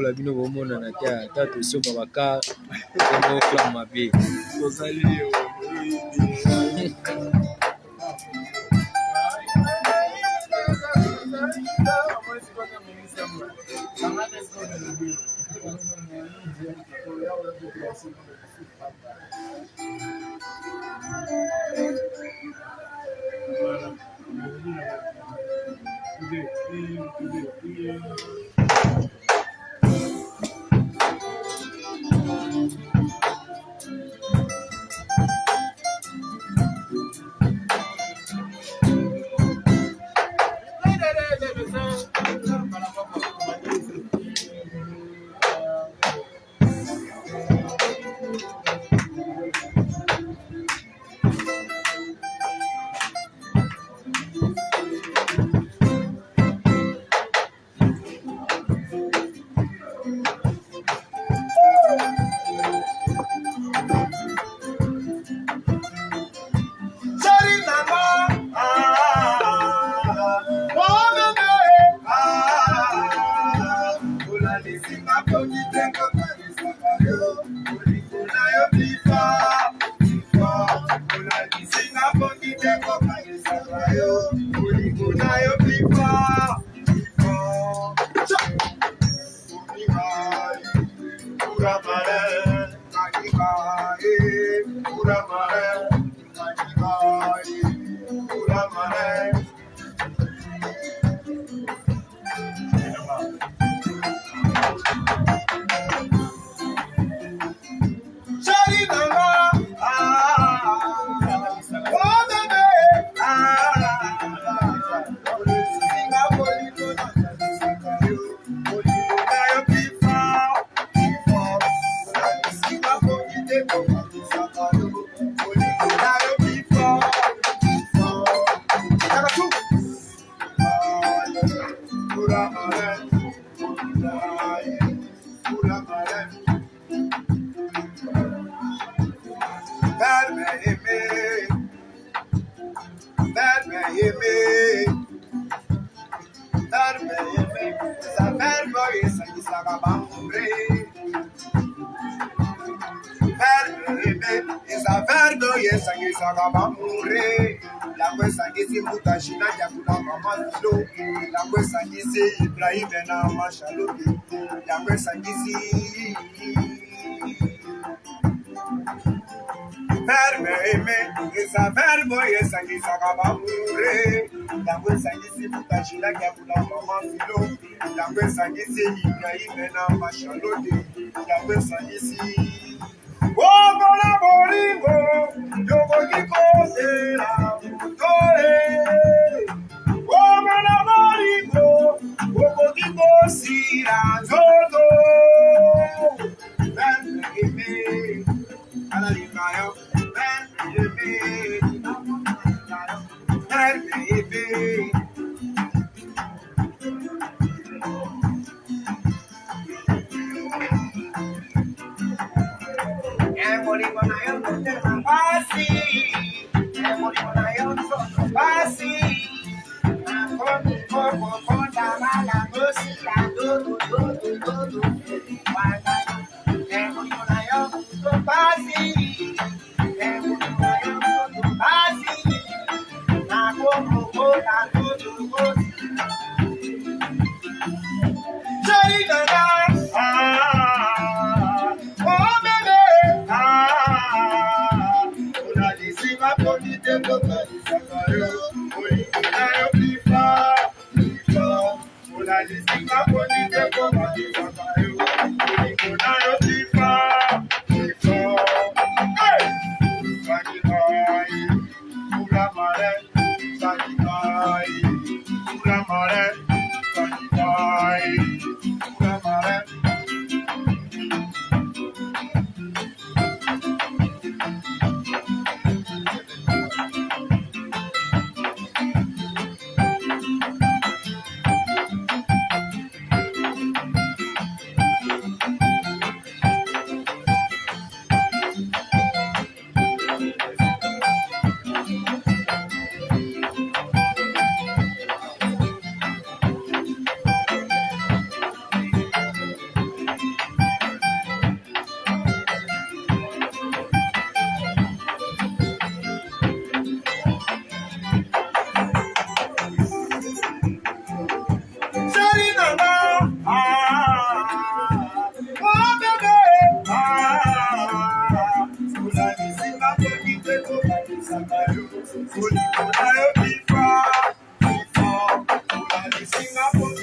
La bino bomona na tia tatu soma baka como flama be La questa che si muta Shinaya kuna mama filo. La questa che si Ibrahim na mashaloti. La questa che si verme esa verbo esa che sagabamure. La questa che si muta Shinaya kuna mama filo. La questa che si Ibrahim na mashaloti. La questa che si Wogola boringo, yogo kiko sera, tore. Wogola boringo, yogo kiko sira, zozo. Ben eme, alalimayo, ben eme, ben eme. Singapore